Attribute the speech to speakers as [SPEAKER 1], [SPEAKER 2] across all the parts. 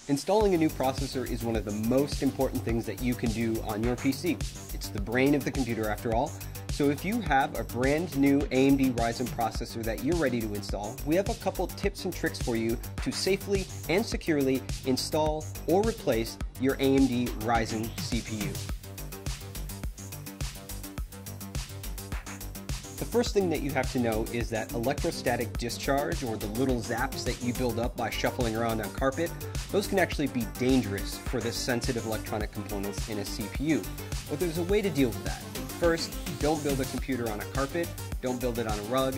[SPEAKER 1] Installing a new processor is one of the most important things that you can do on your PC. It's the brain of the computer after all. So if you have a brand new AMD Ryzen processor that you're ready to install, we have a couple tips and tricks for you to safely and securely install or replace your AMD Ryzen CPU. The first thing that you have to know is that electrostatic discharge, or the little zaps that you build up by shuffling around on carpet, those can actually be dangerous for the sensitive electronic components in a CPU. But there's a way to deal with that. First, don't build a computer on a carpet, don't build it on a rug.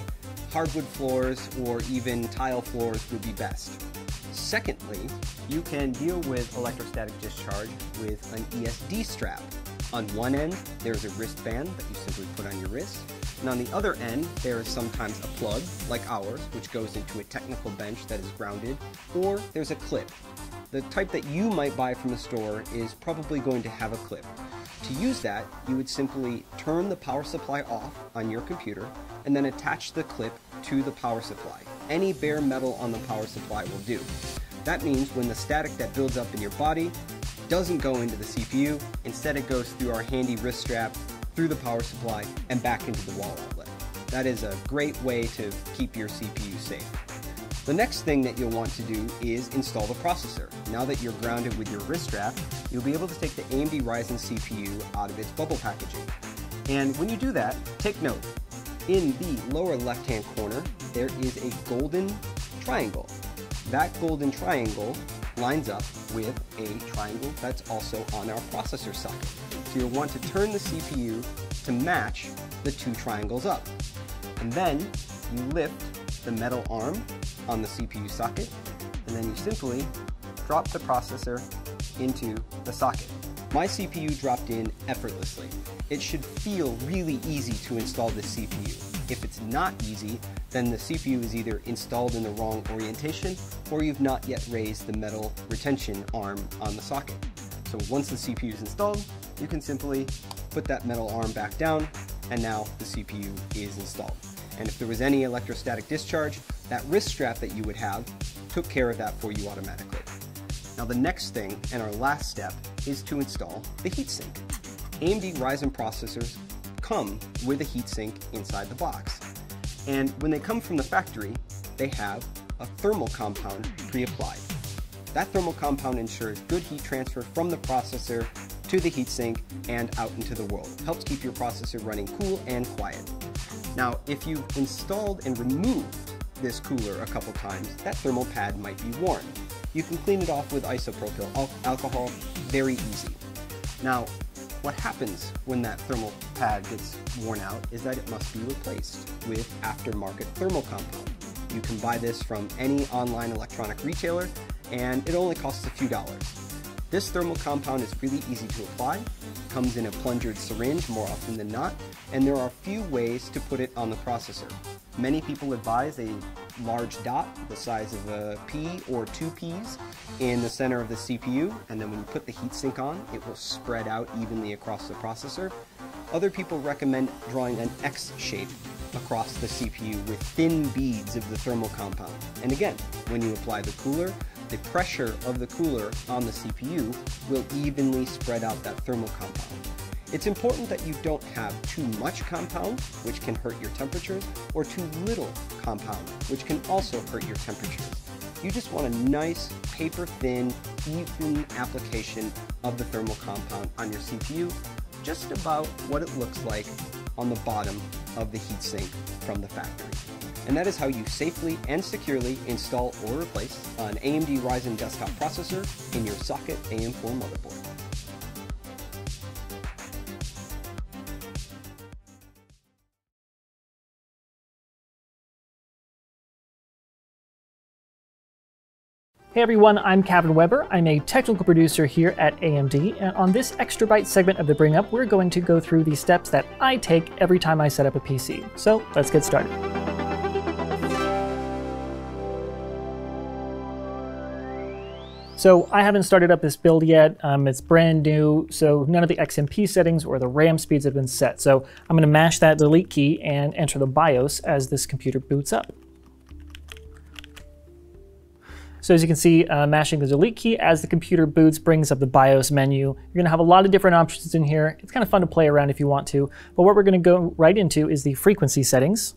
[SPEAKER 1] Hardwood floors or even tile floors would be best. Secondly, you can deal with electrostatic discharge with an ESD strap. On one end, there's a wristband that you simply put on your wrist. And on the other end, there is sometimes a plug, like ours, which goes into a technical bench that is grounded, or there's a clip. The type that you might buy from the store is probably going to have a clip. To use that, you would simply turn the power supply off on your computer and then attach the clip to the power supply. Any bare metal on the power supply will do. That means when the static that builds up in your body doesn't go into the CPU, instead it goes through our handy wrist strap, through the power supply, and back into the wall outlet. That is a great way to keep your CPU safe. The next thing that you'll want to do is install the processor. Now that you're grounded with your wrist strap, you'll be able to take the AMD Ryzen CPU out of its bubble packaging. And when you do that, take note. In the lower left-hand corner, there is a golden triangle. That golden triangle lines up with a triangle that's also on our processor socket. So you'll want to turn the CPU to match the two triangles up. And then you lift the metal arm on the CPU socket, and then you simply drop the processor into the socket. My CPU dropped in effortlessly. It should feel really easy to install this CPU. If it's not easy, then the CPU is either installed in the wrong orientation or you've not yet raised the metal retention arm on the socket. So once the CPU is installed, you can simply put that metal arm back down, and now the CPU is installed. And if there was any electrostatic discharge, that wrist strap that you would have took care of that for you automatically. Now the next thing, and our last step, is to install the heatsink. AMD Ryzen processors come with a heatsink inside the box. And when they come from the factory, they have a thermal compound pre-applied. That thermal compound ensures good heat transfer from the processor to the heatsink and out into the world. It helps keep your processor running cool and quiet. Now, if you've installed and removed this cooler a couple times, that thermal pad might be worn. You can clean it off with isopropyl alcohol, very easy. Now, what happens when that thermal pad gets worn out is that it must be replaced with aftermarket thermal compound. You can buy this from any online electronic retailer, and it only costs a few dollars. This thermal compound is really easy to apply, comes in a plungered syringe more often than not, and there are a few ways to put it on the processor. Many people advise a large dot the size of a pea or 2 peas in the center of the CPU, and then when you put the heatsink on, it will spread out evenly across the processor. Other people recommend drawing an X shape across the CPU with thin beads of the thermal compound. And again, when you apply the cooler, the pressure of the cooler on the CPU will evenly spread out that thermal compound. It's important that you don't have too much compound, which can hurt your temperatures, or too little compound, which can also hurt your temperatures. You just want a nice, paper-thin, even application of the thermal compound on your CPU, just about what it looks like on the bottom of the heatsink from the factory. And that is how you safely and securely install or replace an AMD Ryzen desktop processor in your socket AM4 motherboard.
[SPEAKER 2] Hey everyone, I'm Kevin Weber. I'm a technical producer here at AMD, and on this Extra Byte segment of the Bring Up, we're going to go through the steps that I take every time I set up a PC. So let's get started. So I haven't started up this build yet. It's brand new, so none of the XMP settings or the RAM speeds have been set. So I'm going to mash that delete key and enter the BIOS as this computer boots up. So as you can see, mashing the delete key as the computer boots brings up the BIOS menu. You're going to have a lot of different options in here. It's kind of fun to play around if you want to. But what we're going to go right into is the frequency settings.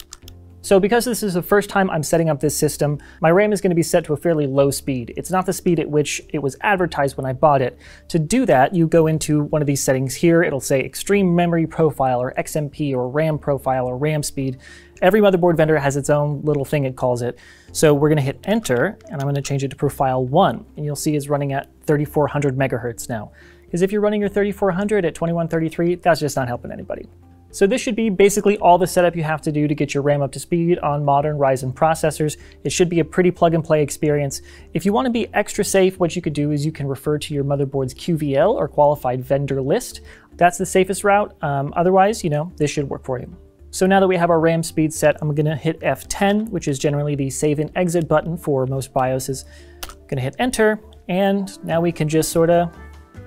[SPEAKER 2] So because this is the first time I'm setting up this system, my RAM is going to be set to a fairly low speed. It's not the speed at which it was advertised when I bought it. To do that, you go into one of these settings here. It'll say Extreme Memory Profile or XMP or RAM Profile or RAM Speed. Every motherboard vendor has its own little thing it calls it. So we're going to hit Enter, and I'm going to change it to Profile 1. And you'll see it's running at 3400 megahertz now. Because if you're running your 3400 at 2133, that's just not helping anybody. So this should be basically all the setup you have to do to get your RAM up to speed on modern Ryzen processors. It should be a pretty plug-and-play experience. If you want to be extra safe, what you could do is you can refer to your motherboard's QVL or qualified vendor list. That's the safest route. Otherwise, this should work for you. So now that we have our RAM speed set, I'm going to hit F10, which is generally the save and exit button for most BIOSes. I'm going to hit Enter, and now we can just sort of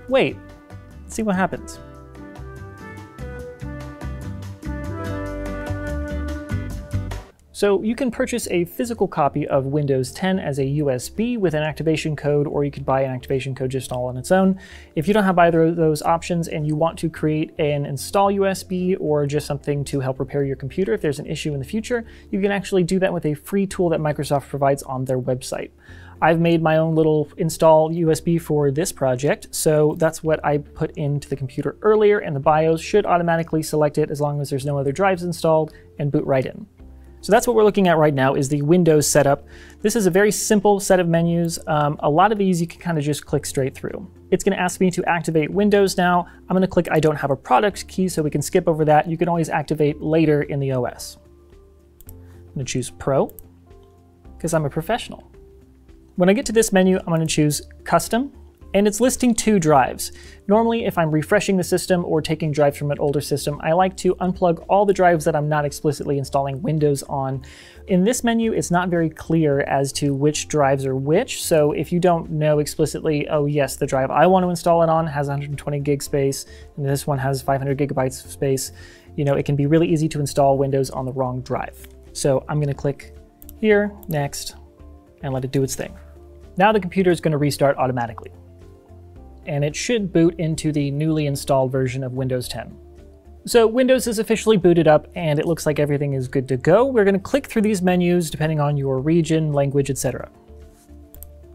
[SPEAKER 2] wait, see what happens. So you can purchase a physical copy of Windows 10 as a USB with an activation code, or you could buy an activation code just all on its own. If you don't have either of those options and you want to create an install USB or just something to help repair your computer if there's an issue in the future, you can actually do that with a free tool that Microsoft provides on their website. I've made my own little install USB for this project, so that's what I put into the computer earlier, and the BIOS should automatically select it as long as there's no other drives installed and boot right in. So that's what we're looking at right now is the Windows setup. This is a very simple set of menus. A lot of these you can kind of just click straight through. It's going to ask me to activate Windows now. I'm going to click I don't have a product key so we can skip over that. You can always activate later in the OS. I'm going to choose Pro because I'm a professional. When I get to this menu, I'm going to choose Custom. And it's listing 2 drives. Normally, if I'm refreshing the system or taking drives from an older system, I like to unplug all the drives that I'm not explicitly installing Windows on. In this menu, it's not very clear as to which drives are which, so if you don't know explicitly, oh yes, the drive I want to install it on has 120 gig space, and this one has 500 gigabytes of space, it can be really easy to install Windows on the wrong drive. So I'm going to click here, Next, and let it do its thing. Now the computer is going to restart automatically, and it should boot into the newly installed version of Windows 10. So Windows is officially booted up and it looks like everything is good to go. We're going to click through these menus depending on your region, language, etc.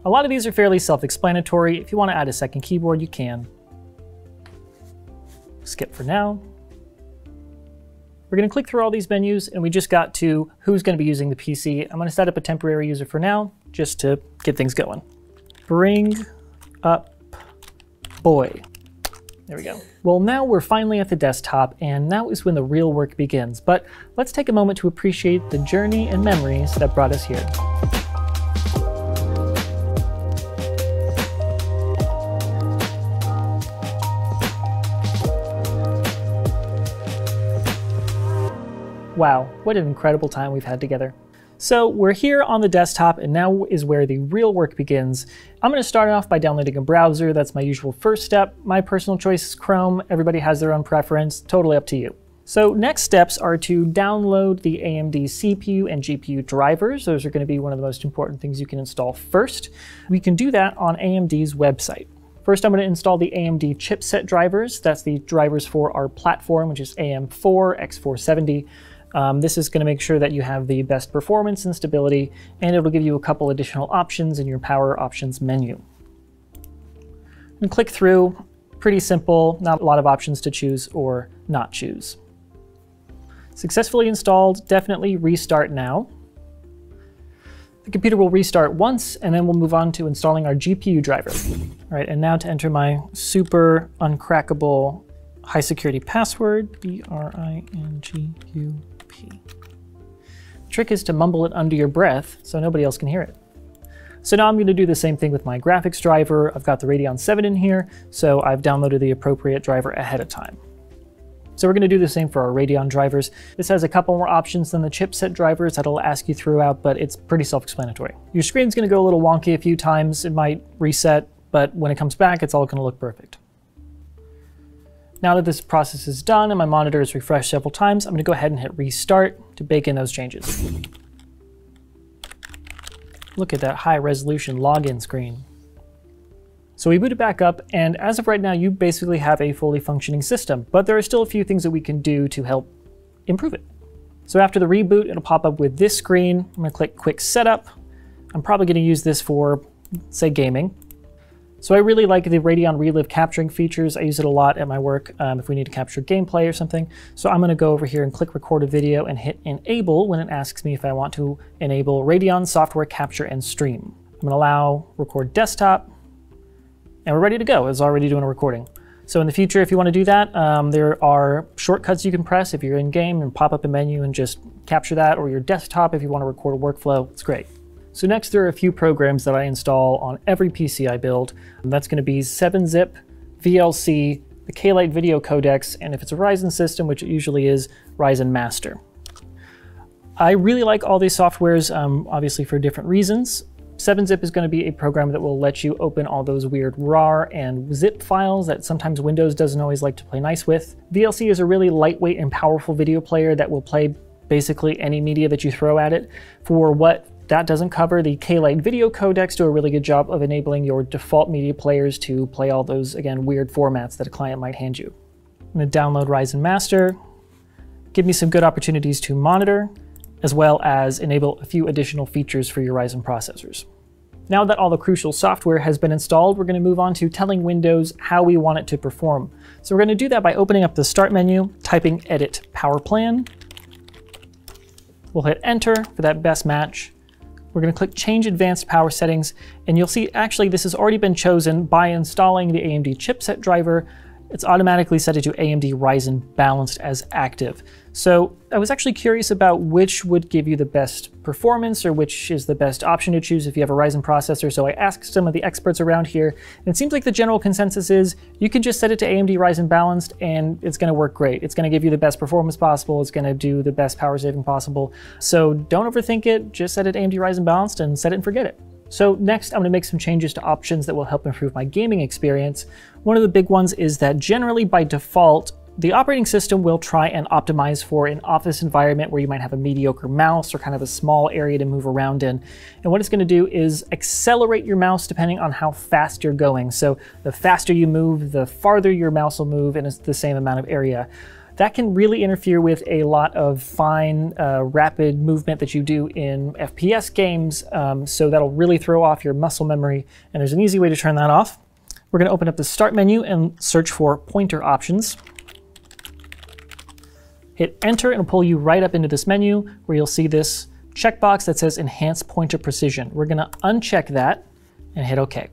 [SPEAKER 2] A lot of these are fairly self-explanatory. If you want to add a second keyboard, you can. Skip for now. We're going to click through all these menus and we just got to who's going to be using the PC. I'm going to set up a temporary user for now just to get things going. Bring up boy. There we go. Well, now we're finally at the desktop, and now is when the real work begins. But let's take a moment to appreciate the journey and memories that brought us here. Wow, what an incredible time we've had together. So we're here on the desktop, and now is where the real work begins. I'm going to start off by downloading a browser. That's my usual first step. My personal choice is Chrome. Everybody has their own preference. Totally up to you. So next steps are to download the AMD CPU and GPU drivers. Those are going to be one of the most important things you can install first. We can do that on AMD's website. First, I'm going to install the AMD chipset drivers. That's the drivers for our platform, which is AM4, X470. This is going to make sure that you have the best performance and stability, and it'll give you a couple additional options in your power options menu. And click through, pretty simple, not a lot of options to choose or not choose. Successfully installed, definitely restart now. The computer will restart once, and then we'll move on to installing our GPU driver. All right, and now to enter my super uncrackable high security password, BRINGUP. The trick is to mumble it under your breath so nobody else can hear it. So now I'm going to do the same thing with my graphics driver. I've got the Radeon 7 in here, so I've downloaded the appropriate driver ahead of time. So we're going to do the same for our Radeon drivers. This has a couple more options than the chipset drivers that it'll ask you throughout, but it's pretty self-explanatory. Your screen's going to go a little wonky a few times. It might reset, but when it comes back, it's all going to look perfect. Now that this process is done and my monitor is refreshed several times, I'm going to go ahead and hit restart to bake in those changes. Look at that high resolution login screen. So we boot it back up, and as of right now, you basically have a fully functioning system, but there are still a few things that we can do to help improve it. So after the reboot, it'll pop up with this screen. I'm gonna click Quick Setup. I'm probably gonna use this for, say, gaming. So I really like the Radeon Relive capturing features. I use it a lot at my work if we need to capture gameplay or something. So I'm gonna go over here and click Record a Video and hit Enable when it asks me if I want to enable Radeon Software Capture and Stream. I'm gonna allow Record Desktop, and we're ready to go. It's already doing a recording. So in the future, if you want to do that, there are shortcuts you can press if you're in game and pop up a menu and just capture that, or your desktop if you want to record a workflow. It's great. So next, there are a few programs that I install on every PC I build. And that's going to be 7-Zip, VLC, the K-Lite video codecs, and if it's a Ryzen system, which it usually is, Ryzen Master. I really like all these softwares, obviously for different reasons. 7-Zip is going to be a program that will let you open all those weird RAR and zip files that sometimes Windows doesn't always like to play nice with. VLC is a really lightweight and powerful video player that will play basically any media that you throw at it. For what that doesn't cover, the K-Lite video codecs do a really good job of enabling your default media players to play all those, again, weird formats that a client might hand you. I'm going to download Ryzen Master, give me some good opportunities to monitor, as well as enable a few additional features for your Ryzen processors. Now that all the crucial software has been installed, we're going to move on to telling Windows how we want it to perform. So we're going to do that by opening up the Start menu, typing Edit Power Plan. We'll hit Enter for that best match. We're going to click Change Advanced Power Settings, and you'll see actually this has already been chosen by installing the AMD chipset driver. It's automatically set it to AMD Ryzen Balanced as active. So I was actually curious about which would give you the best performance or which is the best option to choose if you have a Ryzen processor. So I asked some of the experts around here, and it seems like the general consensus is you can just set it to AMD Ryzen Balanced and it's going to work great. It's going to give you the best performance possible. It's going to do the best power saving possible. So don't overthink it. Just set it to AMD Ryzen Balanced and set it and forget it. So next, I'm going to make some changes to options that will help improve my gaming experience. One of the big ones is that generally by default, the operating system will try and optimize for an office environment where you might have a mediocre mouse or kind of a small area to move around in. And what it's going to do is accelerate your mouse depending on how fast you're going. So the faster you move, the farther your mouse will move, and it's the same amount of area. That can really interfere with a lot of fine, rapid movement that you do in FPS games, so that'll really throw off your muscle memory, and there's an easy way to turn that off. We're going to open up the Start menu and search for pointer options. Hit Enter and it'll pull you right up into this menu where you'll see this checkbox that says Enhance Pointer Precision. We're going to uncheck that and hit OK.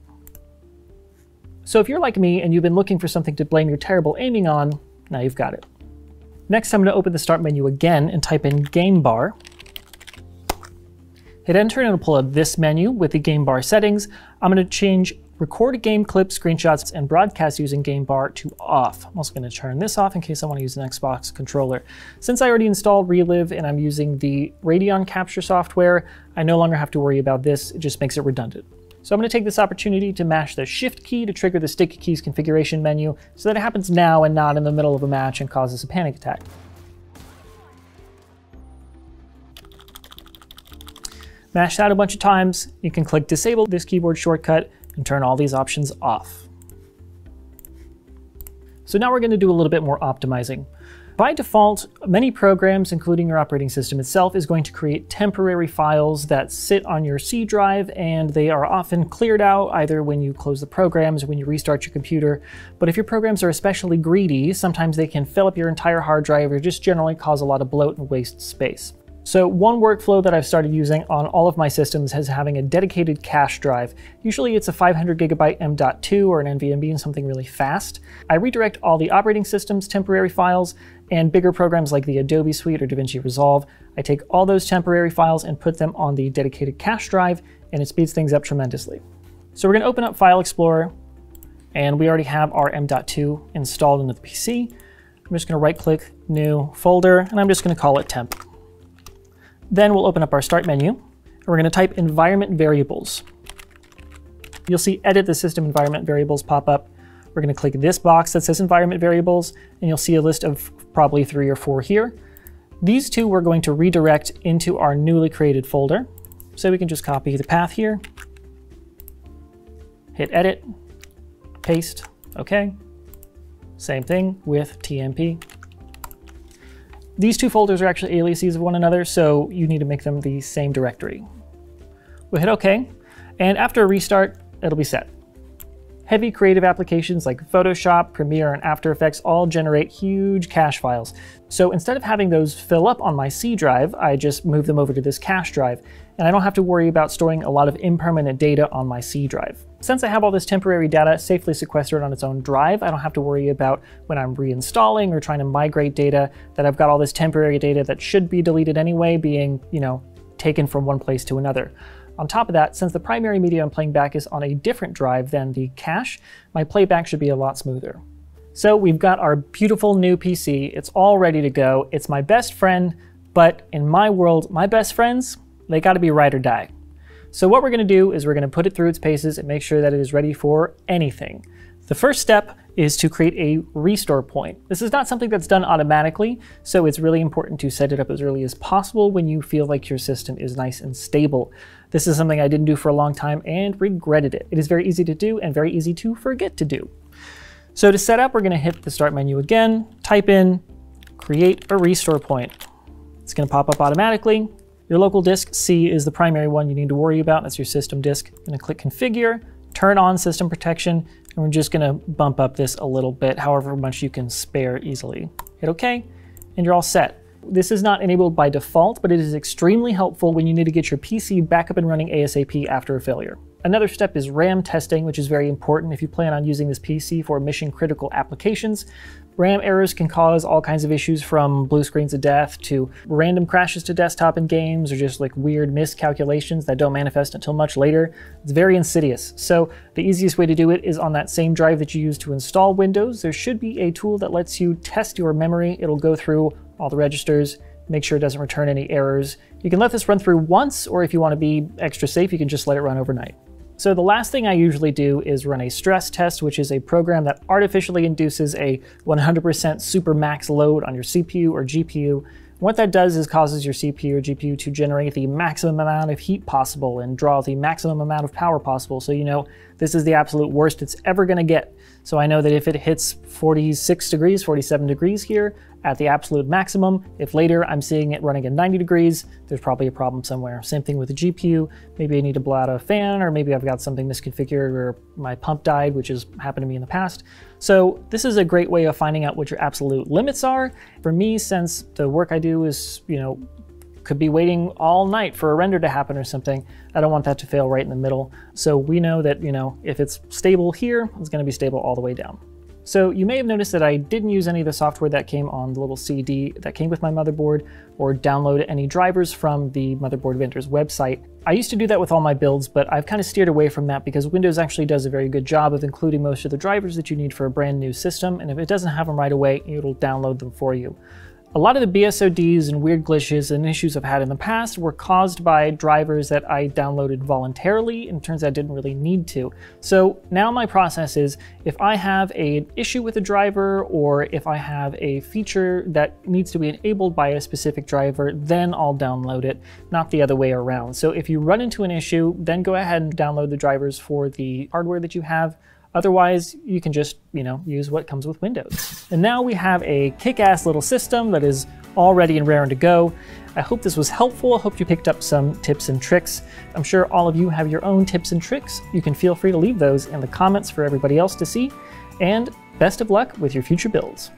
[SPEAKER 2] So if you're like me and you've been looking for something to blame your terrible aiming on, now you've got it. Next, I'm going to open the Start menu again and type in Game Bar. Hit Enter and it'll pull up this menu with the Game Bar settings. I'm going to change Record Game Clips, Screenshots, and Broadcast using Game Bar to off. I'm also going to turn this off in case I want to use an Xbox controller. Since I already installed Relive and I'm using the Radeon Capture software, I no longer have to worry about this. It just makes it redundant. So I'm going to take this opportunity to mash the Shift key to trigger the Sticky Keys configuration menu so that it happens now and not in the middle of a match and causes a panic attack. Mash that a bunch of times. You can click Disable this keyboard shortcut and turn all these options off. So now we're going to do a little bit more optimizing. By default, many programs, including your operating system itself, is going to create temporary files that sit on your C drive, and they are often cleared out either when you close the programs or when you restart your computer. But if your programs are especially greedy, sometimes they can fill up your entire hard drive or just generally cause a lot of bloat and waste space. So one workflow that I've started using on all of my systems is having a dedicated cache drive. Usually it's a 500 gigabyte M.2 or an NVMe and something really fast. I redirect all the operating system's temporary files and bigger programs like the Adobe Suite or DaVinci Resolve. I take all those temporary files and put them on the dedicated cache drive, and it speeds things up tremendously. So we're going to open up File Explorer, and we already have our M.2 installed into the PC. I'm just going to right-click, New Folder, and I'm just going to call it Temp. Then we'll open up our Start menu, and we're going to type Environment Variables. You'll see Edit the System Environment Variables pop up. We're going to click this box that says Environment Variables, and you'll see a list of probably 3 or 4 here. These two we're going to redirect into our newly created folder. So we can just copy the path here, hit edit, paste, okay. Same thing with TMP. These two folders are actually aliases of one another, so you need to make them the same directory. We'll hit OK, and after a restart, it'll be set. Heavy creative applications like Photoshop, Premiere, and After Effects all generate huge cache files. So instead of having those fill up on my C drive, I just move them over to this cache drive, and I don't have to worry about storing a lot of impermanent data on my C drive. Since I have all this temporary data safely sequestered on its own drive, I don't have to worry about when I'm reinstalling or trying to migrate data that I've got all this temporary data that should be deleted anyway being, taken from one place to another. On top of that, since the primary media I'm playing back is on a different drive than the cache, my playback should be a lot smoother. So we've got our beautiful new PC. It's all ready to go. It's my best friend, but in my world, my best friends, they gotta be ride or die. So what we're gonna do is we're gonna put it through its paces and make sure that it is ready for anything. The first step is to create a restore point. This is not something that's done automatically, so it's really important to set it up as early as possible when you feel like your system is nice and stable. This is something I didn't do for a long time and regretted it. It is very easy to do and very easy to forget to do. So to set up, we're gonna hit the start menu again, type in, create a restore point. It's gonna pop up automatically. Your local disk C is the primary one you need to worry about. That's your system disk. I'm gonna click configure, turn on system protection, and we're just gonna bump up this a little bit, however much you can spare easily. Hit OK, and you're all set. This is not enabled by default, but it is extremely helpful when you need to get your PC back up and running ASAP after a failure. Another step is RAM testing, which is very important if you plan on using this PC for mission-critical applications. RAM errors can cause all kinds of issues, from blue screens of death to random crashes to desktop in games, or just like weird miscalculations that don't manifest until much later. It's very insidious. So the easiest way to do it is on that same drive that you use to install Windows. There should be a tool that lets you test your memory. It'll go through all the registers, make sure it doesn't return any errors. You can let this run through once, or if you want to be extra safe, you can just let it run overnight. So the last thing I usually do is run a stress test, which is a program that artificially induces a 100% super max load on your CPU or GPU. What that does is causes your CPU or GPU to generate the maximum amount of heat possible and draw the maximum amount of power possible. So you know this is the absolute worst it's ever going to get. So I know that if it hits 46 degrees, 47 degrees here at the absolute maximum, if later I'm seeing it running at 90 degrees, there's probably a problem somewhere. Same thing with the GPU. Maybe I need to blow out a fan, or maybe I've got something misconfigured or my pump died, which has happened to me in the past. So this is a great way of finding out what your absolute limits are. For me, since the work I do is, could be waiting all night for a render to happen or something, I don't want that to fail right in the middle. So we know that, if it's stable here, it's going to be stable all the way down. So you may have noticed that I didn't use any of the software that came on the little CD that came with my motherboard, or download any drivers from the motherboard vendor's website. I used to do that with all my builds, but I've kind of steered away from that because Windows actually does a very good job of including most of the drivers that you need for a brand new system, and if it doesn't have them right away, it'll download them for you. A lot of the BSODs and weird glitches and issues I've had in the past were caused by drivers that I downloaded voluntarily, and it turns out I didn't really need to. So now my process is, if I have an issue with a driver, or if I have a feature that needs to be enabled by a specific driver, then I'll download it, not the other way around. So if you run into an issue, then go ahead and download the drivers for the hardware that you have. Otherwise, you can just, use what comes with Windows. And now we have a kick-ass little system that is all ready and raring to go. I hope this was helpful. I hope you picked up some tips and tricks. I'm sure all of you have your own tips and tricks. You can feel free to leave those in the comments for everybody else to see. And best of luck with your future builds.